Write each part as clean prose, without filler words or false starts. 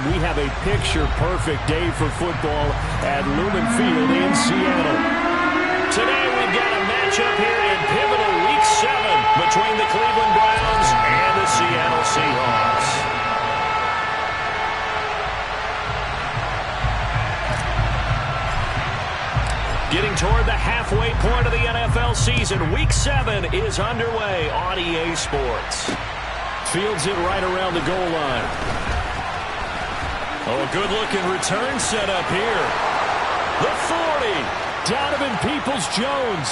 we have a picture-perfect day for football at Lumen Field in Seattle. Today we've got a matchup here in pivotal Week 7 between the Cleveland Browns and the Seattle Seahawks. Getting toward the halfway point of the NFL season, Week 7 is underway on EA Sports. Fields it right around the goal line. Oh, a good-looking return set up here. The 40. Donovan Peoples-Jones.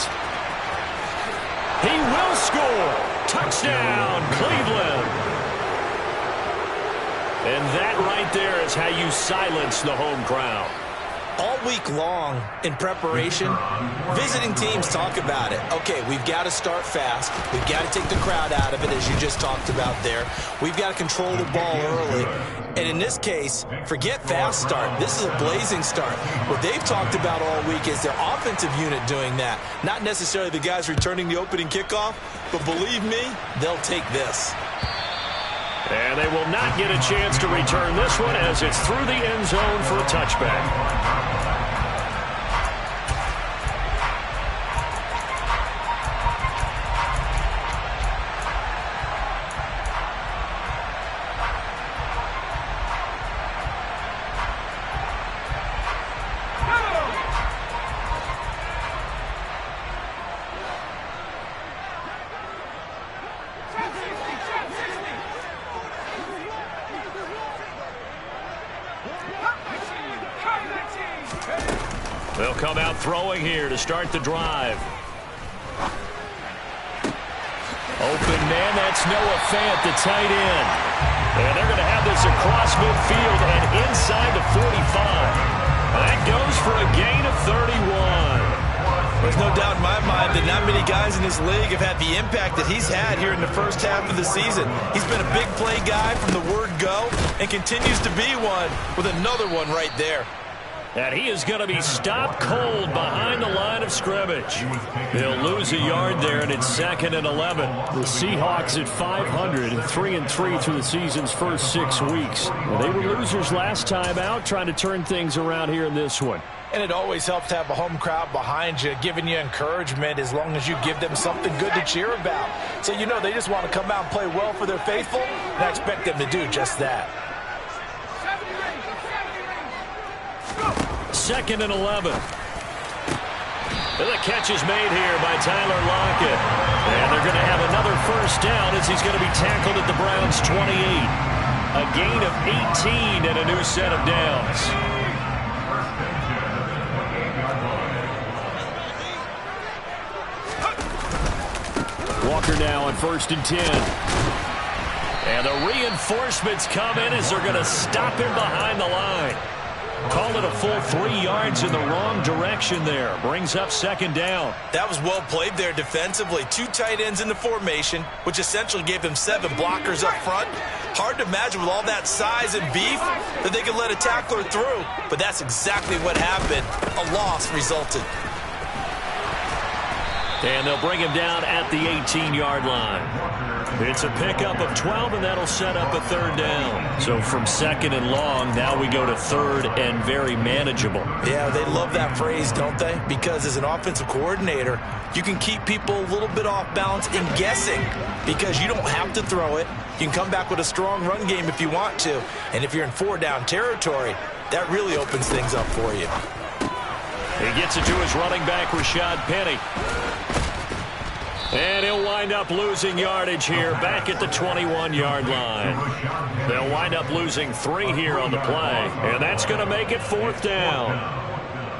He will score. Touchdown, Cleveland. And that right there is how you silence the home crowd. All week long in preparation, visiting teams talk about it. Okay, we've got to start fast. We've got to take the crowd out of it, as you just talked about there. We've got to control the ball early. And in this case, forget fast start. This is a blazing start. What they've talked about all week is their offensive unit doing that. Not necessarily the guys returning the opening kickoff, but believe me, they'll take this. And they will not get a chance to return this one as it's through the end zone for a touchback. They'll come out throwing here to start the drive. Open man, that's Noah Fant, the tight end. And they're going to have this across midfield and inside the 45. That goes for a gain of 31. There's no doubt in my mind that not many guys in this league have had the impact that he's had here in the first half of the season. He's been a big play guy from the word go and continues to be one with another one right there. And he is going to be stopped cold behind the line of scrimmage. They'll lose a yard there, and it's 2nd and 11. The Seahawks at 500, 3-3 through the season's first 6 weeks. Well, they were losers last time out, trying to turn things around here in this one. And it always helps to have a home crowd behind you, giving you encouragement as long as you give them something good to cheer about. So you know they just want to come out and play well for their faithful, and I expect them to do just that. 2nd and 11. And the catch is made here by Tyler Lockett. And they're going to have another first down as he's going to be tackled at the Browns' 28. A gain of 18 and a new set of downs. Walker now on 1st and 10. And the reinforcements come in as they're going to stop him behind the line. Call it a full 3 yards in the wrong direction there. Brings up 2nd down. That was well played there defensively. 2 tight ends in the formation, which essentially gave them 7 blockers up front. Hard to imagine with all that size and beef that they could let a tackler through. But that's exactly what happened. A loss resulted. And they'll bring him down at the 18-yard line. It's a pickup of 12, and that'll set up a 3rd down. So from 2nd and long, now we go to 3rd and very manageable. Yeah, they love that phrase, don't they? Because as an offensive coordinator, you can keep people a little bit off balance in guessing because you don't have to throw it. You can come back with a strong run game if you want to. And if you're in 4-down territory, that really opens things up for you. He gets it to his running back, Rashad Penny. And he'll wind up losing yardage here back at the 21-yard line. They'll wind up losing 3 here on the play. And that's going to make it 4th down.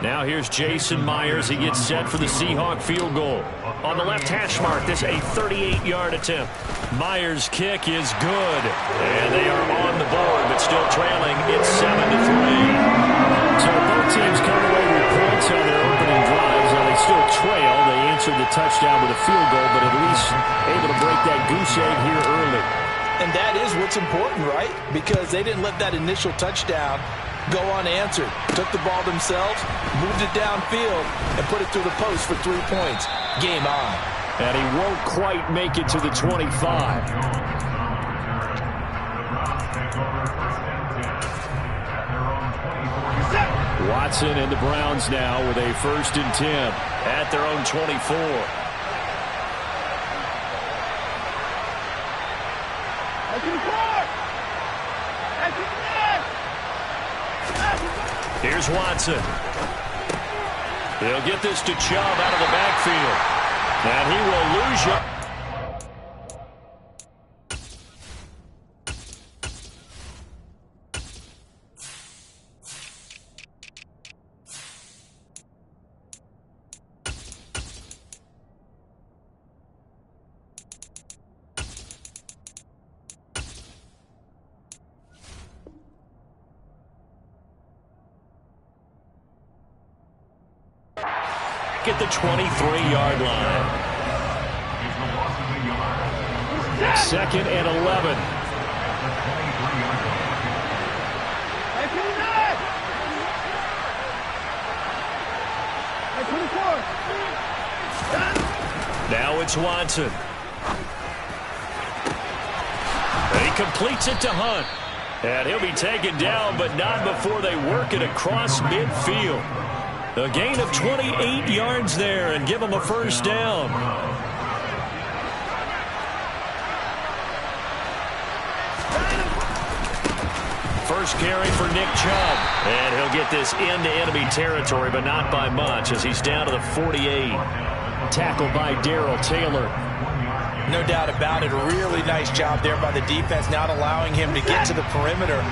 Now here's Jason Myers. He gets set for the Seahawk field goal. On the left hash mark, this a 38-yard attempt. Myers' kick is good. And they are on the board, but still trailing. It's 7-3. So both teams come away with points on their opening drives. Now they still trail. They answered the touchdown with a field goal, but at least able to break that goose egg here early. And that is what's important, right? Because they didn't let that initial touchdown go unanswered. Took the ball themselves, moved it downfield, and put it through the post for 3 points. Game on. And he won't quite make it to the 25. Watson and the Browns now with a 1st and 10 at their own 24. Here's Watson. They'll get this to Chubb out of the backfield. And he will lose you. At the 23-yard line. 2nd and 11. Now it's Watson. He completes it to Hunt. And he'll be taken down, but not before they work it across midfield. A gain of 28 yards there and give him a 1st down. First carry for Nick Chubb. And he'll get this into enemy territory, but not by much as he's down to the 48. Tackled by Darrell Taylor. No doubt about it. A really nice job there by the defense, not allowing him to get to the perimeter.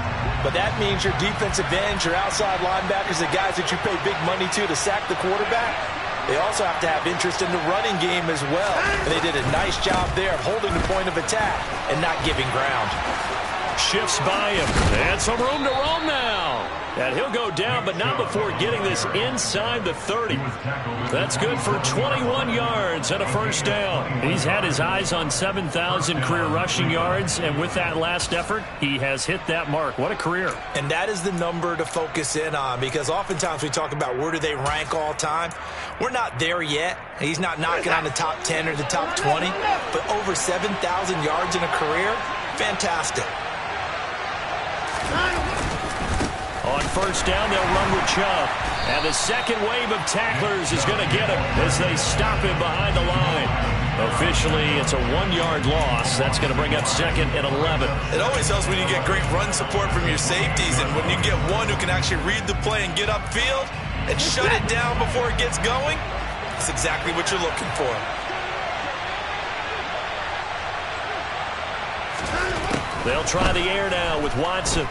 But that means your defensive ends, your outside linebackers, the guys that you pay big money to sack the quarterback, they also have to have interest in the running game as well. And they did a nice job there of holding the point of attack and not giving ground. Shifts by him. And some room to roam now. And he'll go down, but not before getting this inside the 30. That's good for 21 yards and a 1st down. He's had his eyes on 7,000 career rushing yards, and with that last effort, he has hit that mark. What a career. And that is the number to focus in on, because oftentimes we talk about where do they rank all time. We're not there yet. He's not knocking on the top 10 or the top 20, but over 7,000 yards in a career, fantastic. On 1st down, they'll run with Chubb. And the second wave of tacklers is going to get him as they stop him behind the line. Officially, it's a 1-yard loss. That's going to bring up 2nd and 11. It always helps when you get great run support from your safeties, and when you get one who can actually read the play and get upfield and shut it down before it gets going, that's exactly what you're looking for. They'll try the air now with Watson.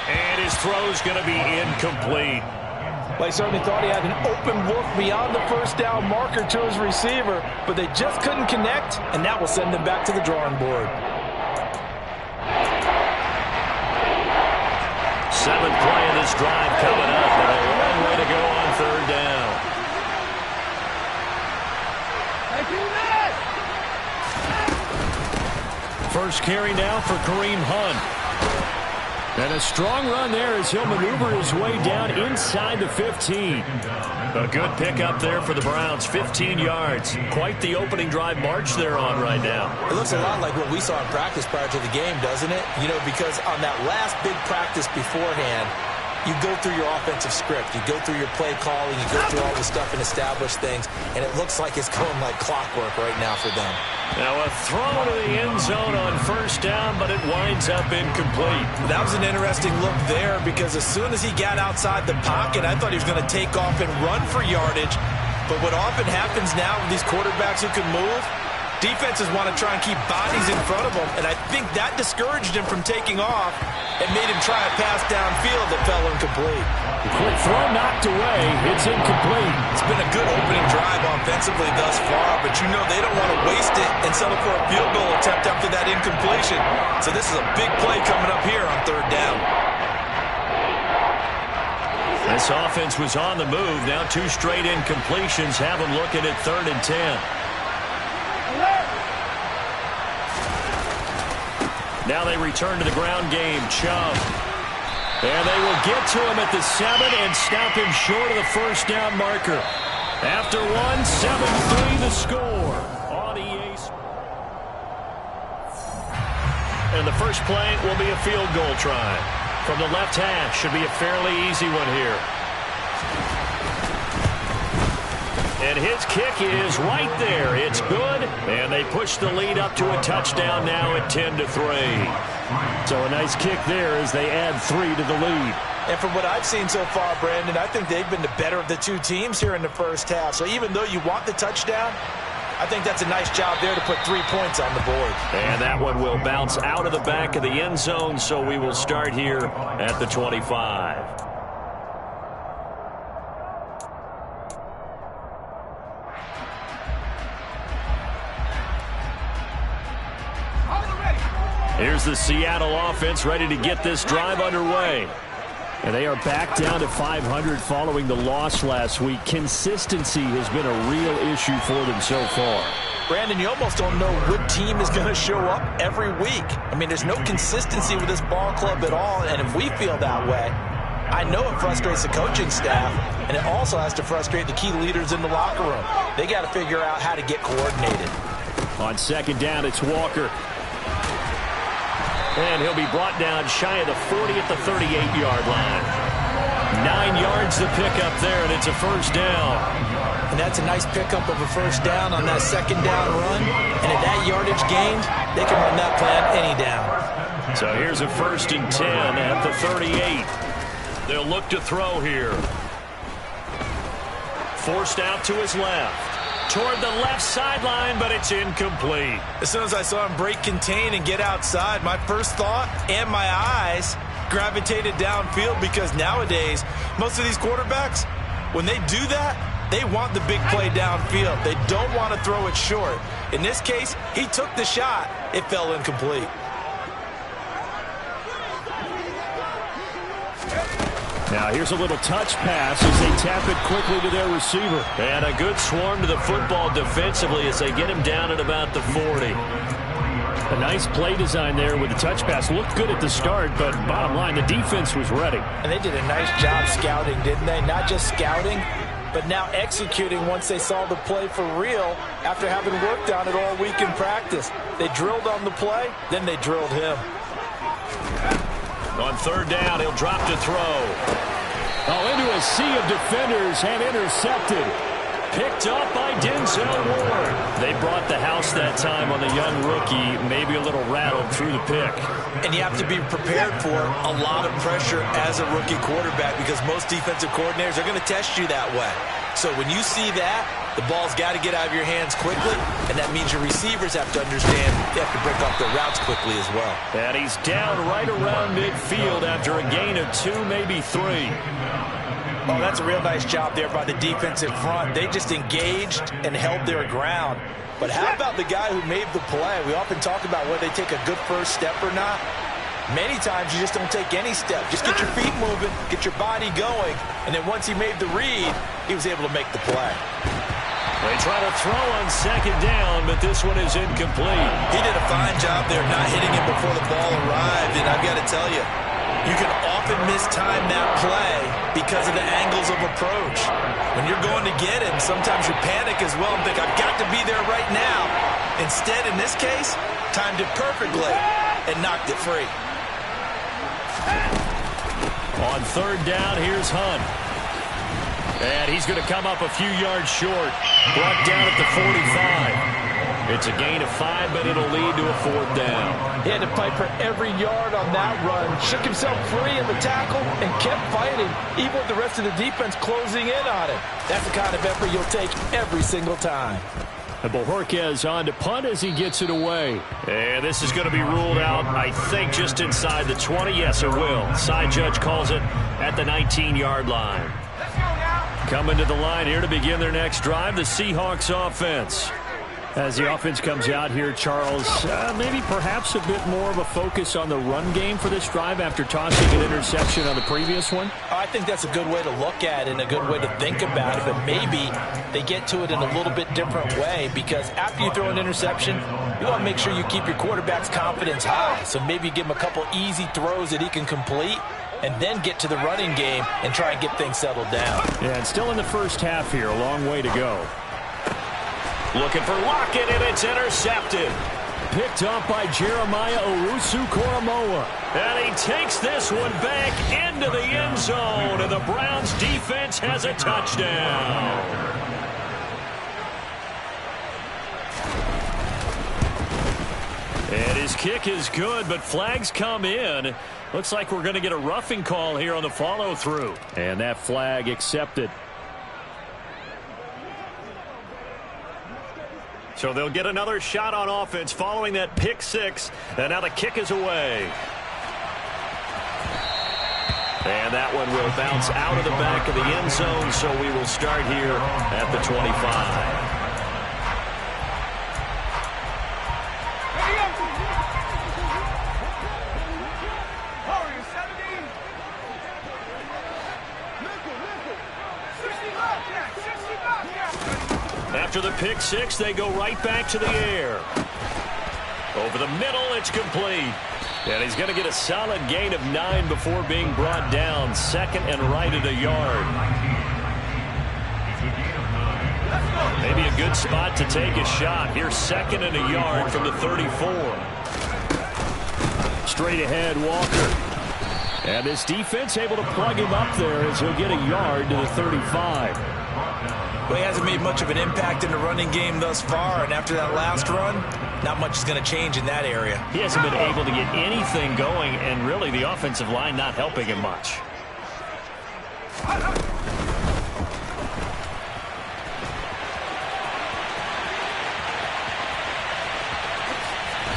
And his throw's going to be incomplete. They certainly thought he had an open look beyond the 1st down marker to his receiver, but they just couldn't connect, and that will send them back to the drawing board. 7th play of this drive coming up, and a long way to go on 3rd down. First carry now for Kareem Hunt. And a strong run there as he'll maneuver his way down inside the 15. A good pickup there for the Browns, 15 yards. Quite the opening drive march they're on right now. It looks a lot like what we saw in practice prior to the game, doesn't it? You know, because on that last big practice beforehand, you go through your offensive script. You go through your play calling. You go through all the stuff and establish things. And it looks like it's going like clockwork right now for them. Now a throw to the end zone on 1st down, but it winds up incomplete. That was an interesting look there, because as soon as he got outside the pocket, I thought he was going to take off and run for yardage. But what often happens now with these quarterbacks who can move, defenses want to try and keep bodies in front of them, and I think that discouraged him from taking off and made him try a pass downfield that fell incomplete. Quick throw knocked away. It's incomplete. It's been a good opening drive offensively thus far, but you know they don't want to waste it and settle for a field goal attempt after that incompletion. So this is a big play coming up here on 3rd down. This offense was on the move. Now 2 straight incompletions have them looking at 3rd and 10. Now they return to the ground game. Chubb. And they will get to him at the 7 and stop him short of the 1st down marker. After 7-3 the score on EA. And the first play will be a field goal try. from the left hash. Should be a fairly easy one here. And his kick is right there. It's good, and they push the lead up to a touchdown now at 10-3. So a nice kick there as they add 3 to the lead. And from what I've seen so far, Brandon, I think they've been the better of the two teams here in the first half. So even though you want the touchdown, I think that's a nice job there to put 3 points on the board. And that one will bounce out of the back of the end zone, so we will start here at the 25. Here's the Seattle offense ready to get this drive underway. And they are back down to 500 following the loss last week. Consistency has been a real issue for them so far. Brandon, you almost don't know what team is going to show up every week. I mean, there's no consistency with this ball club at all, and if we feel that way, I know it frustrates the coaching staff, and it also has to frustrate the key leaders in the locker room. They got to figure out how to get coordinated. On second down, it's Walker. And he'll be brought down shy of the 40 at the 38-yard line. 9 yards to pick up there, and it's a first down. And that's a nice pickup of a first down on that second down run. And at that yardage gained, they can run that play on any down. So here's a 1st and 10 at the 38. They'll look to throw here. Forced out to his left. Toward the left sideline, but it's incomplete. As soon as I saw him break contain and get outside, my first thought and my eyes gravitated downfield, because nowadays, most of these quarterbacks, when they do that, they want the big play downfield. They don't want to throw it short. In this case, he took the shot. It fell incomplete. Now here's a little touch pass as they tap it quickly to their receiver. And a good swarm to the football defensively as they get him down at about the 40. A nice play design there with the touch pass. Looked good at the start, but bottom line, the defense was ready. And they did a nice job scouting, didn't they? Not just scouting, but now executing once they saw the play for real after having worked on it all week in practice. They drilled on the play, then they drilled him. On third down, he'll drop to throw. Oh, into a sea of defenders and intercepted. Picked up by Denzel Ward. They brought the house that time on the young rookie, maybe a little rattled through the pick. And you have to be prepared for a lot of pressure as a rookie quarterback, because most defensive coordinators are going to test you that way. So when you see that, the ball's got to get out of your hands quickly, and that means your receivers have to understand they have to break off their routes quickly as well. And he's down right around midfield after a gain of 2, maybe 3. Oh, that's a real nice job there by the defensive front. They just engaged and held their ground. But how about the guy who made the play? We often talk about whether they take a good first step or not. Many times you just don't take any step. Just get your feet moving, get your body going, and then once he made the read, he was able to make the play. They try to throw on second down, but this one is incomplete. He did a fine job there not hitting him before the ball arrived, and I've got to tell you, you can often mistime that play because of the angles of approach. When you're going to get him, sometimes you panic as well and think, I've got to be there right now. Instead, in this case, timed it perfectly and knocked it free. On third down, here's Hunt. And he's going to come up a few yards short. Brought down at the 45. It's a gain of 5, but it'll lead to a 4th down. He had to fight for every yard on that run. Shook himself free in the tackle and kept fighting, even with the rest of the defense closing in on him. That's the kind of effort you'll take every single time. And Bojorquez on to punt as he gets it away. And this is going to be ruled out, I think, just inside the 20. Yes, it will. Side judge calls it at the 19-yard line. Coming to the line here to begin their next drive, the Seahawks offense. As the offense comes out here, Charles, maybe perhaps a bit more of a focus on the run game for this drive after tossing an interception on the previous one? I think that's a good way to look at it and a good way to think about it, but maybe they get to it in a little bit different way, because after you throw an interception, you want to make sure you keep your quarterback's confidence high. So maybe you give him a couple easy throws that he can complete, and then get to the running game and try and get things settled down. Yeah, and still in the first half here, a long way to go. Looking for Lockett, and it's intercepted. picked up by Jeremiah Owusu-Koramoah. And he takes this one back into the end zone, and the Browns defense has a touchdown. And his kick is good, but flags come in. Looks like we're going to get a roughing call here on the follow-through. And that flag accepted. So they'll get another shot on offense following that pick six. And now the kick is away. And that one will bounce out of the back of the end zone, so we will start here at the 25. After the pick six, they go right back to the air. Over the middle, it's complete. And he's going to get a solid gain of 9 before being brought down. Second and right at a yard. Maybe a good spot to take a shot. Here's second and a yard from the 34. Straight ahead, Walker. And this defense able to plug him up there as he'll get a yard to the 35. Well, he hasn't made much of an impact in the running game thus far, and after that last run, not much is going to change in that area. He hasn't been able to get anything going, and really the offensive line not helping him much.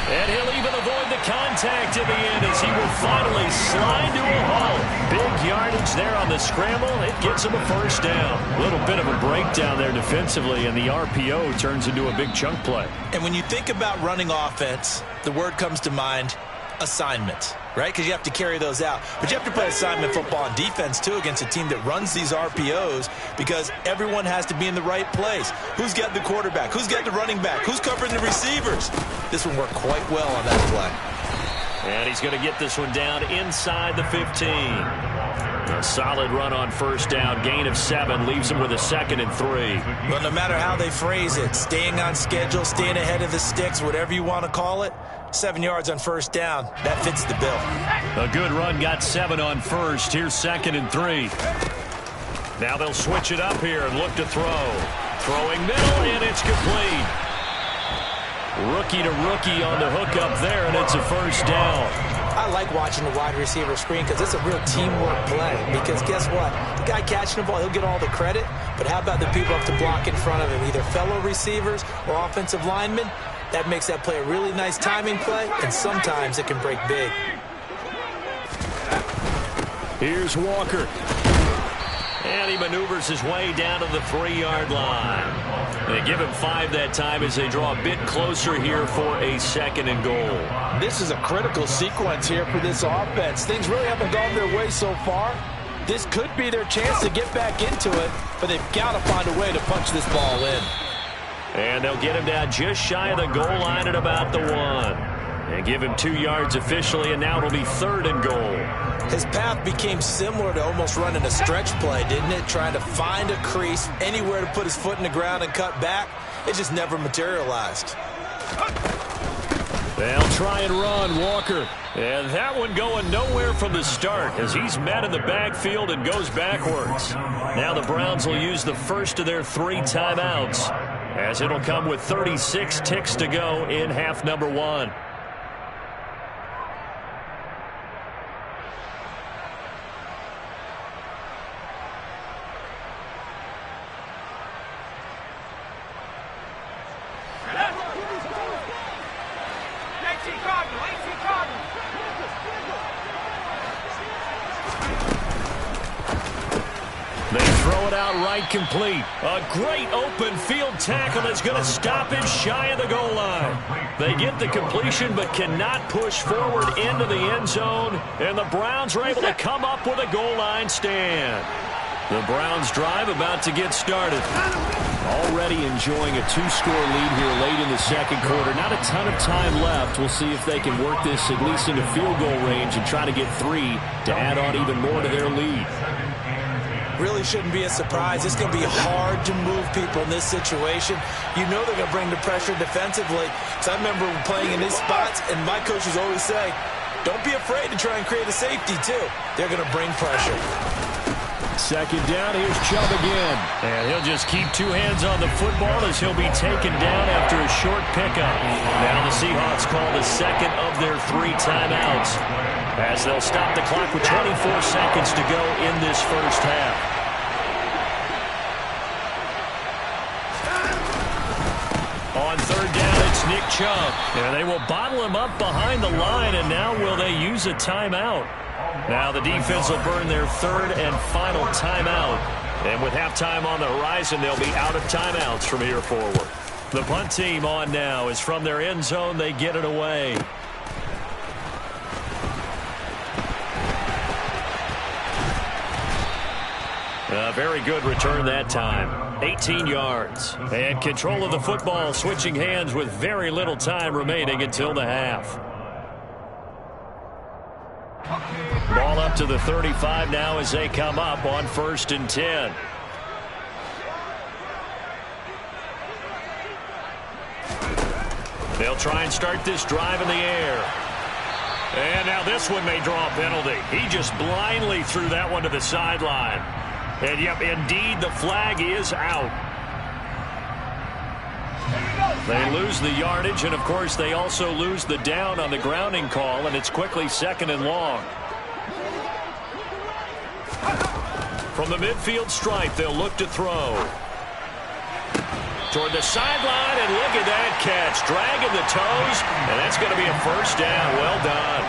And he'll even avoid the contact in the end as he will finally slide to a halt. Big yardage there on the scramble. It gets him a first down. A little bit of a breakdown there defensively, and the RPO turns into a big chunk play. And when you think about running offense, the word comes to mind, assignment, right? Because you have to carry those out. But you have to play assignment football on defense, too, against a team that runs these RPOs because everyone has to be in the right place. Who's got the quarterback? Who's got the running back? Who's covering the receivers? This one worked quite well on that play. And he's going to get this one down inside the 15. A solid run on first down. Gain of 7 leaves him with a second and 3. But no matter how they phrase it, staying on schedule, staying ahead of the sticks, whatever you want to call it, 7 yards on first down, that fits the bill. A good run, got 7 on first. Here's second and 3. Now they'll switch it up here and look to throw. Throwing middle, and it's complete. Rookie to rookie on the hook up there, and it's a first down. I like watching the wide receiver screen because it's a real teamwork play. Because guess what? The guy catching the ball, he'll get all the credit. But how about the people up to block in front of him, either fellow receivers or offensive linemen? That makes that play a really nice timing play, and sometimes it can break big. Here's Walker. And he maneuvers his way down to the 3-yard line. They give him 5 that time as they draw a bit closer here for a second and goal. This is a critical sequence here for this offense. Things really haven't gone their way so far. This could be their chance to get back into it, but they've got to find a way to punch this ball in. And they'll get him down just shy of the goal line at about the 1. And give him 2 yards officially, and now it'll be 3rd and goal. His path became similar to almost running a stretch play, didn't it? Trying to find a crease, anywhere to put his foot in the ground and cut back. It just never materialized. They'll try and run, Walker. And that one going nowhere from the start as he's met in the backfield and goes backwards. Now the Browns will use the first of their 3 timeouts, as it'll come with 36 ticks to go in half number 1. They throw it out right complete. A great open field tackle that's going to stop him shy of the goal line. They get the completion but cannot push forward into the end zone, and the Browns are able to come up with a goal line stand. The Browns drive about to get started. Already enjoying a 2-score lead here late in the second quarter. Not a ton of time left. We'll see if they can work this at least into field goal range and try to get 3 to add on even more to their lead. really shouldn't be a surprise. It's going to be hard to move people in this situation. You know they're going to bring the pressure defensively. So I remember playing in these spots, and my coaches always say, don't be afraid to try and create a safety, too. They're going to bring pressure. Second down, here's Chubb again. And he'll just keep two hands on the football as he'll be taken down after a short pickup. Now the Seahawks call the second of their 3 timeouts, as they'll stop the clock with 24 seconds to go in this first half. On third down, it's Nick Chubb. And they will bottle him up behind the line, and now will they use a timeout? Now the defense will burn their third and final timeout. And with halftime on the horizon, they'll be out of timeouts from here forward. The punt team on now is from their end zone. They get it away. A very good return that time. 18 yards. And control of the football, switching hands with very little time remaining until the half. Ball up to the 35 now as they come up on 1st and 10. They'll try and start this drive in the air. And now this one may draw a penalty. He just blindly threw that one to the sideline. And yep, indeed, the flag is out. They lose the yardage, and of course they also lose the down on the grounding call, and it's quickly 2nd and long. From the midfield stripe, they'll look to throw. Toward the sideline, and look at that catch. Dragging the toes, and that's going to be a first down. Well done.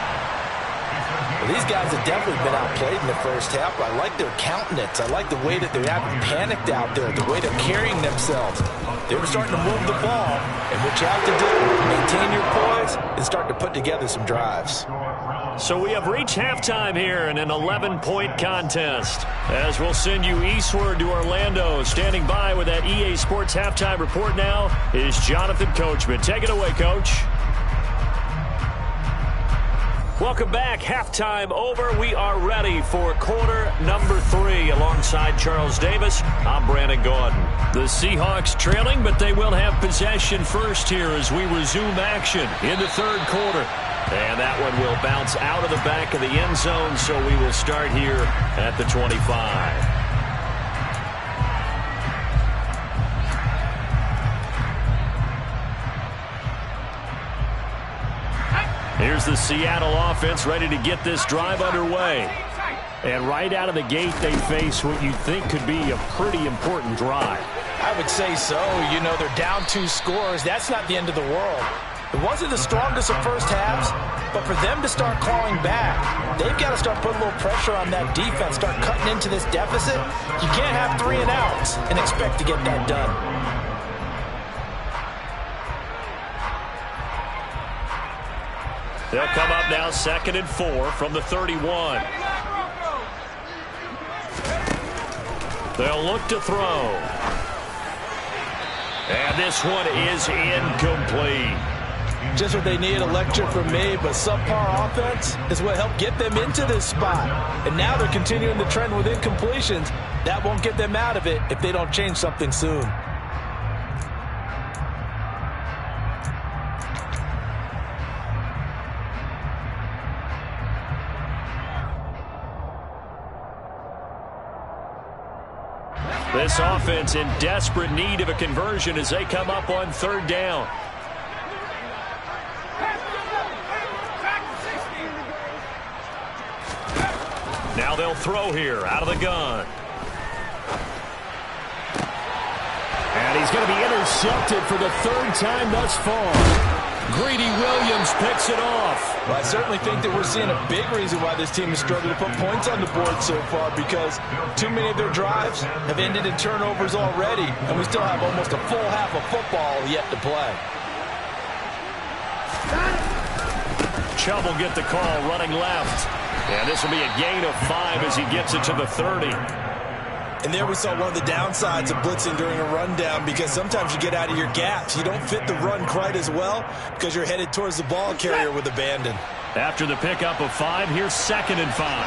Well, these guys have definitely been outplayed in the first half. I like their countenance. I like the way that they haven't panicked out there, the way they're carrying themselves. They were starting to move the ball, and what you have to do, maintain your poise and start to put together some drives. So we have reached halftime here in an 11-point contest. As we'll send you eastward to Orlando. Standing by with that EA Sports halftime report now is Jonathan Coachman. Take it away, Coach. Welcome back. Halftime over. We are ready for quarter number 3. Alongside Charles Davis, I'm Brandon Gordon. The Seahawks trailing, but they will have possession first here as we resume action in the third quarter. And that one will bounce out of the back of the end zone, so we will start here at the 25. Here's the Seattle offense ready to get this drive underway. And right out of the gate, they face what you think could be a pretty important drive. I would say so. You know, they're down 2 scores. That's not the end of the world. It wasn't the strongest of first halves, but for them to start clawing back, they've got to start putting a little pressure on that defense, start cutting into this deficit. You can't have 3 and outs and expect to get that done. They'll come up now 2nd and 4 from the 31. They'll look to throw. And this one is incomplete. Just what they need, a lecture from me, but subpar offense is what helped get them into this spot. And now they're continuing the trend with incompletions. That won't get them out of it if they don't change something soon. This offense in desperate need of a conversion as they come up on 3rd down. Now they'll throw here out of the gun. And he's going to be intercepted for the 3rd time thus far. Greedy Williams picks it off. Well, I certainly think that we're seeing a big reason why this team has struggled to put points on the board so far, because too many of their drives have ended in turnovers already, and we still have almost a full half of football yet to play. Chubb will get the call running left. And this will be a gain of 5 as he gets it to the 30. And there we saw one of the downsides of blitzing during a rundown, because sometimes you get out of your gaps. You don't fit the run quite as well because you're headed towards the ball carrier with abandon. After the pickup of 5, here's 2nd and 5.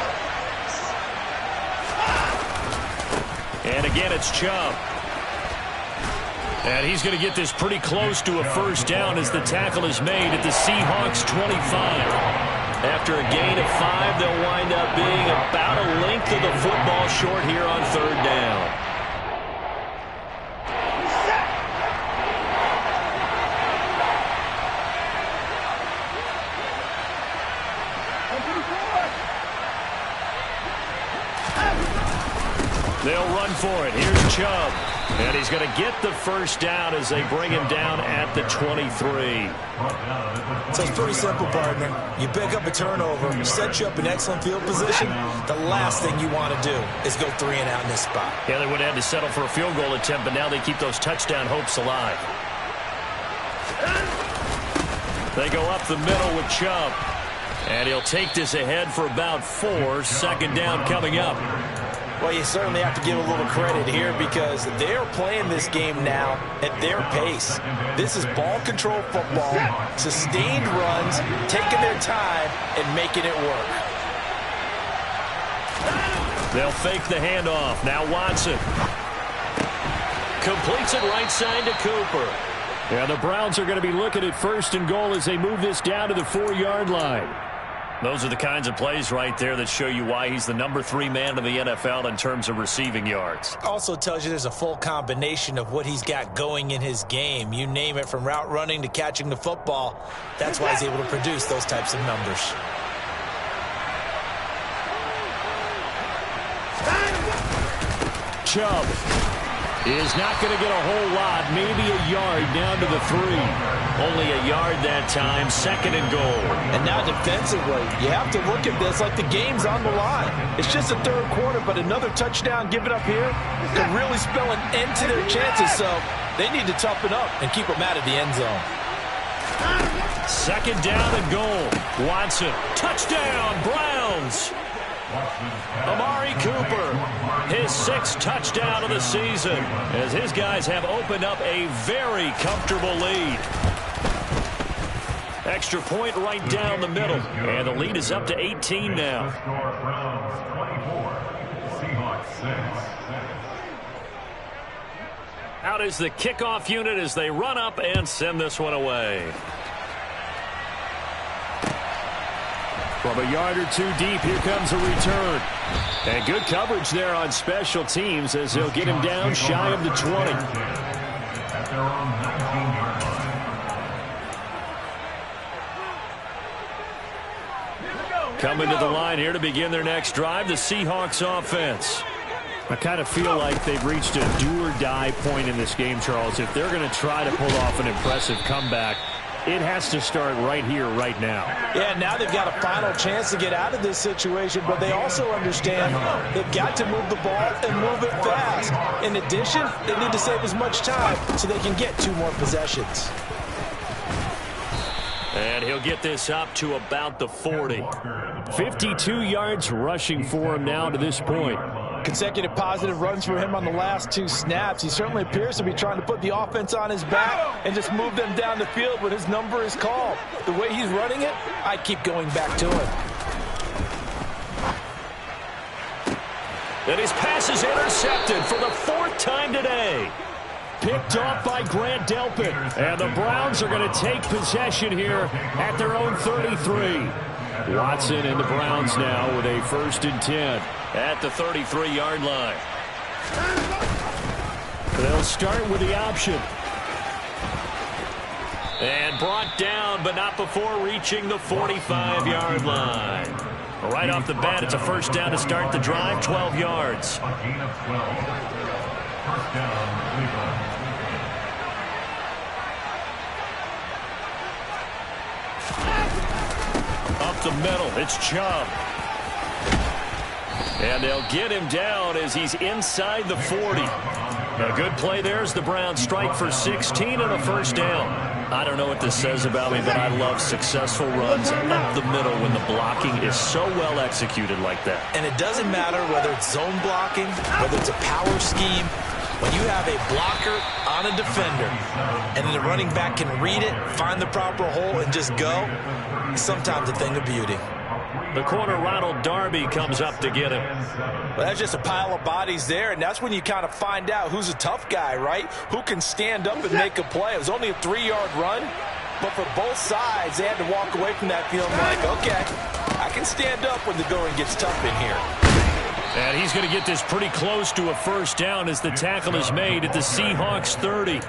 And again, it's Chubb. And he's going to get this pretty close to a first down as the tackle is made at the Seahawks 25. After a gain of 5, they'll wind up being about a length of the football short here on third down. They'll run for it. Here's Chubb. And he's going to get the first down as they bring him down at the 23. So it's pretty simple, partner. You pick up a turnover, set you up in excellent field position. The last thing you want to do is go 3 and out in this spot. Yeah, they would have had to settle for a field goal attempt, but now they keep those touchdown hopes alive. They go up the middle with Chubb. And he'll take this ahead for about 4. Second down coming up. Well, you certainly have to give a little credit here because they're playing this game now at their pace. This is ball control football, sustained runs, taking their time and making it work. They'll fake the handoff. Now Watson completes it right side to Cooper. Yeah, the Browns are going to be looking at first and goal as they move this down to the 4-yard line. Those are the kinds of plays right there that show you why he's the number 3 man in the NFL in terms of receiving yards. Also tells you there's a full combination of what he's got going in his game. You name it, from route running to catching the football. That's why he's able to produce those types of numbers. Chubb is not going to get a whole lot, maybe a yard down to the 3. Only a yard that time, second and goal. And now defensively, you have to look at this like the game's on the line. It's just a third quarter, but another touchdown given up here could really spell an end to their chances, so they need to toughen up and keep them out of the end zone. Second down and goal. Watson, touchdown, Browns. Amari Cooper, his 6th touchdown of the season, as his guys have opened up a very comfortable lead. Extra point right down the middle, and the lead is up to 18 now. Out is the kickoff unit as they run up and send this one away. From a yard or 2 deep, here comes a return. And good coverage there on special teams as they'll get him down shy of the 20. Coming to the line here to begin their next drive, the Seahawks offense. I kind of feel like they've reached a do-or-die point in this game, Charles. If they're going to try to pull off an impressive comeback, it has to start right here, right now. Yeah, now they've got a final chance to get out of this situation, but they also understand they've got to move the ball and move it fast. In addition, they need to save as much time so they can get 2 more possessions. And he'll get this up to about the 40. 52 yards rushing for him now to this point. Consecutive positive runs for him on the last 2 snaps. He certainly appears to be trying to put the offense on his back and just move them down the field when his number is called. The way he's running it, I keep going back to him. And his pass is intercepted for the 4th time today. Picked off by Grant Delpit. And the Browns are going to take possession here at their own 33. Watson and the Browns now with a 1st and 10. At the 33-yard line. They'll start with the option. And brought down, but not before reaching the 45-yard line. Right off the bat, it's a first down to start the drive, 12 yards. Up the middle, it's Chubb. And they'll get him down as he's inside the 40. A good play there as the Browns strike for 16 and a first down. I don't know what this says about me, but I love successful runs up the middle when the blocking is so well executed like that. And it doesn't matter whether it's zone blocking, whether it's a power scheme. When you have a blocker on a defender and the running back can read it, find the proper hole, and just go, it's sometimes a thing of beauty. The corner, Ronald Darby, comes up to get him. Well, that's just a pile of bodies there, and that's when you kind of find out who's a tough guy, right? Who can stand up and make a play. It was only a 3-yard run, but for both sides, they had to walk away from that feeling like, okay, I can stand up when the going gets tough in here. And he's going to get this pretty close to a first down as the tackle is made at the Seahawks 30.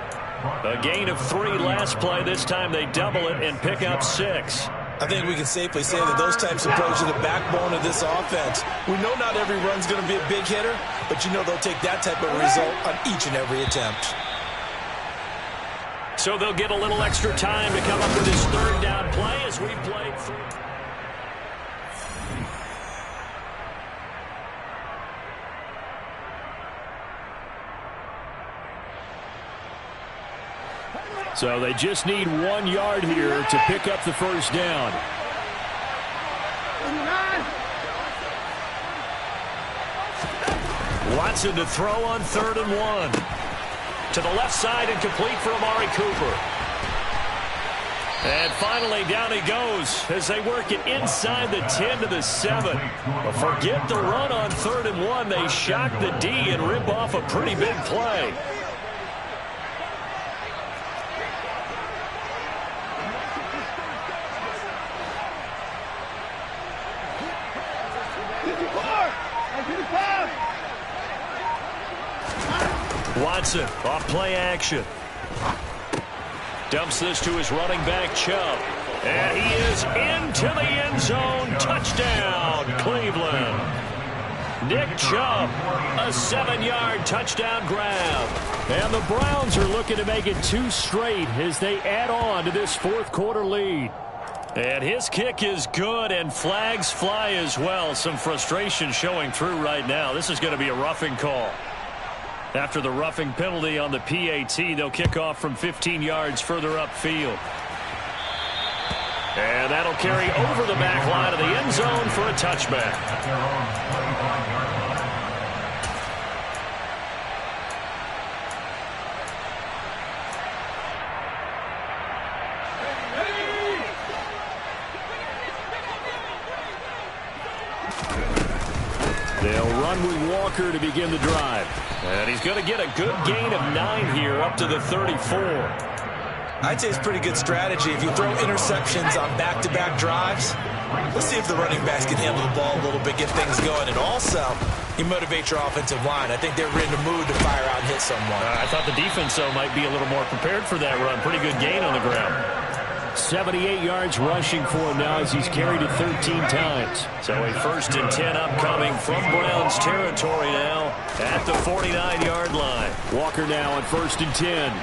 A gain of 3 last play. This time they double it and pick up 6. I think we can safely say that those types of plays are the backbone of this offense. We know not every run's going to be a big hitter, but you know they'll take that type of result on each and every attempt. So they'll get a little extra time to come up with this third down play as we play through. So they just need 1 yard here to pick up the first down. Watson to throw on 3rd and 1. To the left side and complete for Amari Cooper. And finally down he goes as they work it inside the 10 to the 7. But forget the run on 3rd and 1. They shock the D and rip off a pretty big play. Watson off play action. Dumps this to his running back, Chubb. And he is into the end zone. Touchdown, Cleveland. Nick Chubb, a 7-yard touchdown grab. And the Browns are looking to make it 2 straight as they add on to this 4th quarter lead. And his kick is good, and flags fly as well. Some frustration showing through right now. This is going to be a roughing call. After the roughing penalty on the PAT, they'll kick off from 15 yards further upfield. And that'll carry over the back line of the end zone for a touchback. They'll run with Walker to begin the drive. And he's going to get a good gain of 9 here up to the 34. I'd say it's pretty good strategy. If you throw interceptions on back-to-back drives, let's see if the running backs can handle the ball a little bit, get things going. And also, you motivate your offensive line. I think they're in the mood to fire out and hit someone. I thought the defense, though, might be a little more prepared for that run. Pretty good gain on the ground. 78 yards rushing for him now as he's carried it 13 times. So a 1st and 10 upcoming from Browns territory now at the 49-yard line. Walker now on 1st and 10.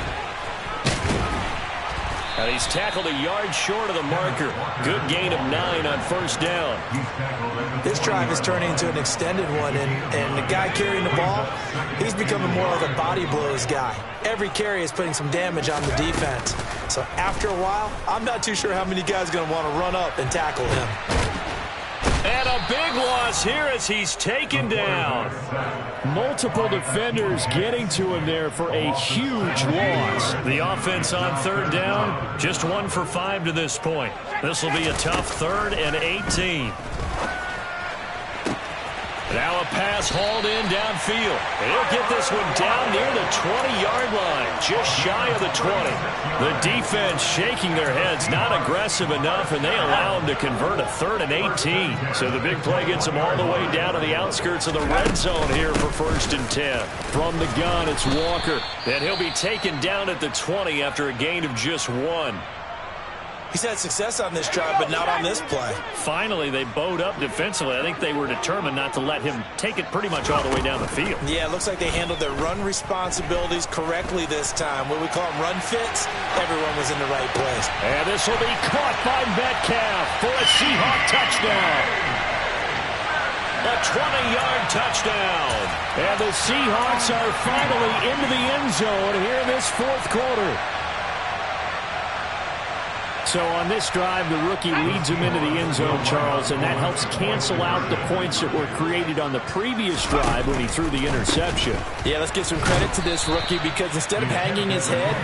And he's tackled a yard short of the marker. Good gain of 9 on 1st down. This drive is turning into an extended one, and the guy carrying the ball, he's becoming more like a body blows guy. Every carry is putting some damage on the defense. So after a while, I'm not too sure how many guys are going to want to run up and tackle him. And a big loss here as he's taken down. Multiple defenders getting to him there for a huge loss. The offense on 3rd down, just 1 for 5 to this point. This will be a tough 3rd and 18. Now a pass hauled in downfield. And he'll get this one down near the 20-yard line, just shy of the 20. The defense shaking their heads, not aggressive enough, and they allow him to convert a 3rd and 18. So the big play gets him all the way down to the outskirts of the red zone here for 1st and 10. From the gun, it's Walker. And he'll be taken down at the 20 after a gain of just 1. He's had success on this drive, but not on this play. Finally, they bowed up defensively. I think they were determined not to let him take it pretty much all the way down the field. Yeah, it looks like they handled their run responsibilities correctly this time. What we call them run fits, everyone was in the right place. And this will be caught by Metcalf for a Seahawk touchdown. A 20-yard touchdown. And the Seahawks are finally into the end zone here in this 4th quarter. So on this drive, the rookie leads him into the end zone, Charles, and that helps cancel out the points that were created on the previous drive when he threw the interception. Yeah, let's give some credit to this rookie because instead of hanging his head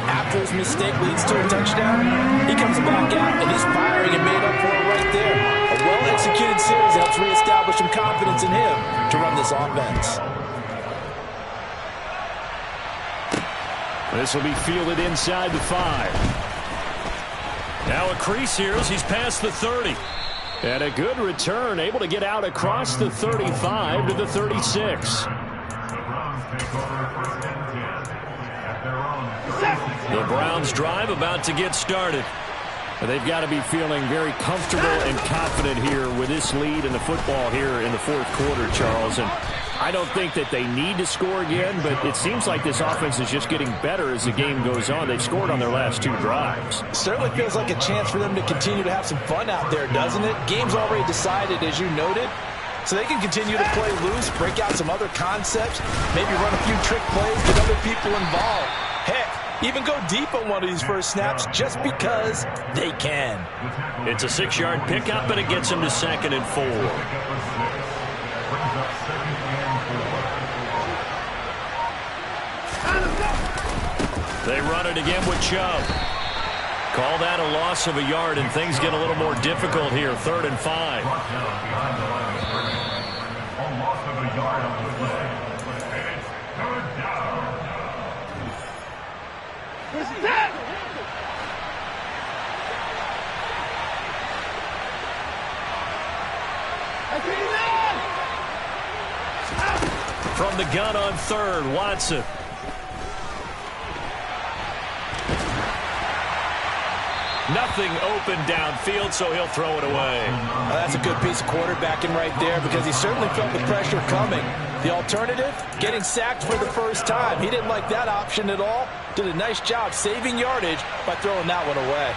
after his mistake leads to a touchdown, he comes back out and he's firing and made up for it right there. A well-executed series helps reestablish some confidence in him to run this offense. This will be fielded inside the 5. Now a crease here as he's past the 30. And a good return, able to get out across the 35 to the 36. The Browns drive about to get started. They've got to be feeling very comfortable and confident here with this lead in the football here in the fourth quarter, Charles. And I don't think that they need to score again, but it seems like this offense is just getting better as the game goes on. They've scored on their last 2 drives. Certainly feels like a chance for them to continue to have some fun out there, doesn't it? Game's already decided, as you noted. So they can continue to play loose, break out some other concepts, maybe run a few trick plays, get other people involved. Heck, even go deep on one of these first snaps just because they can. It's a 6-yard pickup, and it gets him to 2nd and 4. They run it again with Chubb. Call that a loss of a yard, and things get a little more difficult here. 3rd and 5. From the gun on 3rd, Watson. Nothing open downfield, so he'll throw it away. That's a good piece of quarterbacking right there because he certainly felt the pressure coming. The alternative, getting sacked for the first time. He didn't like that option at all. Did a nice job saving yardage by throwing that one away.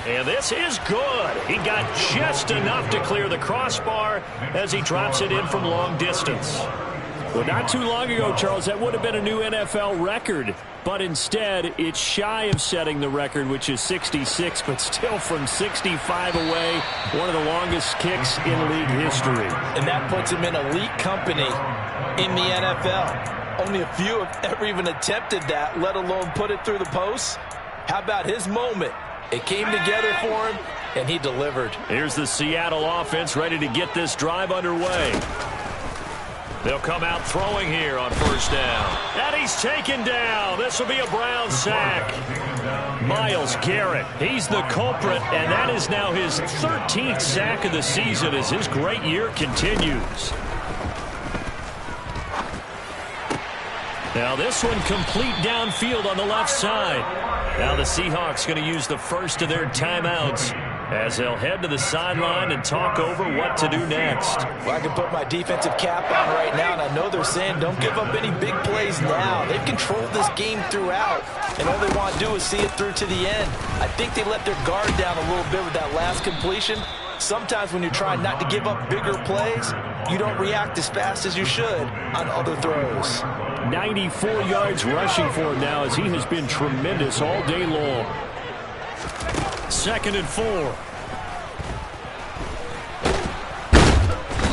And this is good. He got just enough to clear the crossbar as he drops it in from long distance. Well, not too long ago, Charles, that would have been a new NFL record. But instead, it's shy of setting the record, which is 66, but still from 65 away, one of the longest kicks in league history. And that puts him in elite company in the NFL. Only a few have ever even attempted that, let alone put it through the posts. How about his moment? It came together for him, and he delivered. Here's the Seattle offense ready to get this drive underway. They'll come out throwing here on 1st down. And he's taken down. This will be a Brown sack. Myles Garrett, he's the culprit, and that is now his 13th sack of the season as his great year continues. Now this one complete downfield on the left side. Now the Seahawks going to use the first of their timeouts as they'll head to the sideline and talk over what to do next. Well, I can put my defensive cap on right now, and I know they're saying don't give up any big plays now. They've controlled this game throughout, and all they want to do is see it through to the end. I think they let their guard down a little bit with that last completion. Sometimes when you're trying not to give up bigger plays, you don't react as fast as you should on other throws. 94 yards rushing for him now as he has been tremendous all day long. 2nd and 4.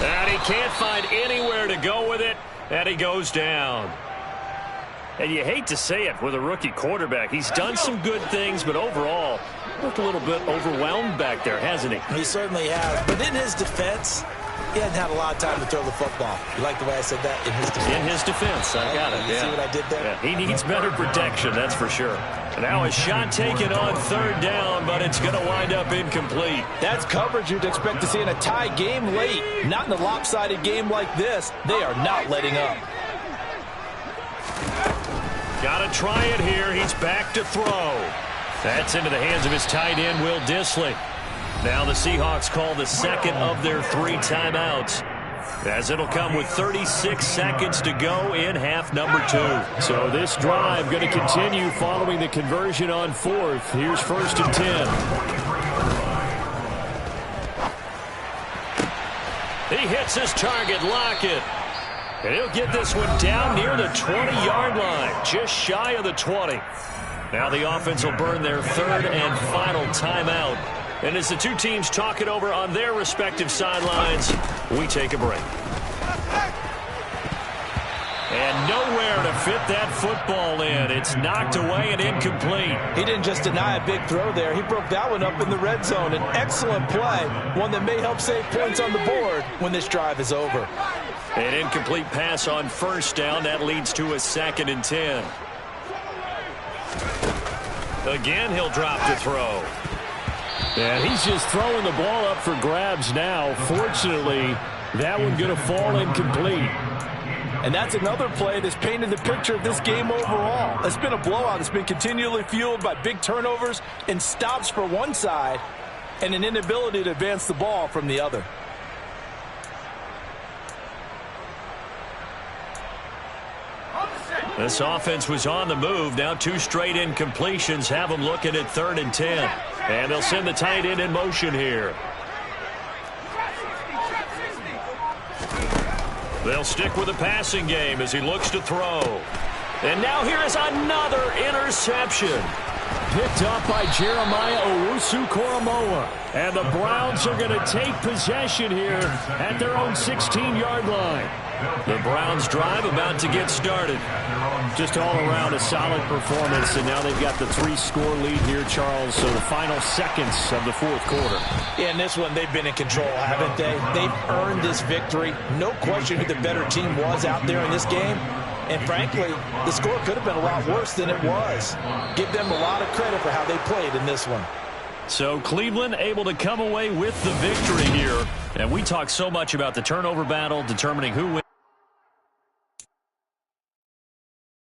And he can't find anywhere to go with it, and he goes down. And you hate to say it with a rookie quarterback. He's done some good things, but overall, looked a little bit overwhelmed back there, hasn't he? He certainly has. But in his defense, he hasn't had a lot of time to throw the football. You like the way I said that? In his defense. In his defense. I got it. You see what I did there? Yeah, he needs better protection, that's for sure. Now a shot taken on 3rd down, but it's going to wind up incomplete. That's coverage you'd expect to see in a tie game late. Not in a lopsided game like this. They are not letting up. Got to try it here. He's back to throw. That's into the hands of his tight end, Will Dissly. Now the Seahawks call the second of their 3 timeouts, as it'll come with 36 seconds to go in half number 2. So this drive going to continue following the conversion on 4th. Here's 1st and 10. He hits his target, Lockett. And he'll get this one down near the 20-yard line, just shy of the 20. Now the offense will burn their 3rd and final timeout. And as the two teams talk it over on their respective sidelines, we take a break. And nowhere to fit that football in. It's knocked away and incomplete. He didn't just deny a big throw there. He broke that one up in the red zone. An excellent play, one that may help save points on the board when this drive is over. An incomplete pass on first down. That leads to a 2nd and 10. Again, he'll drop to throw. And he's just throwing the ball up for grabs now. Fortunately, that one going to fall incomplete. And that's another play that's painted the picture of this game overall. It's been a blowout. It's been continually fueled by big turnovers and stops for one side and an inability to advance the ball from the other. This offense was on the move. Now 2 straight incompletions have them looking at 3rd and 10. And they'll send the tight end in motion here. They'll stick with the passing game as he looks to throw. And now here is another interception. Picked up by Jeremiah Owusu-Koramoah. And the Browns are going to take possession here at their own 16-yard line. The Browns drive about to get started. Just all around a solid performance, and now they've got the 3-score lead here, Charles, so the final seconds of the 4th quarter. Yeah, in this one, they've been in control, haven't they? They've earned this victory. No question who the better team was out there in this game. And frankly, the score could have been a lot worse than it was. Give them a lot of credit for how they played in this one. So Cleveland able to come away with the victory here. And we talk so much about the turnover battle, determining who wins.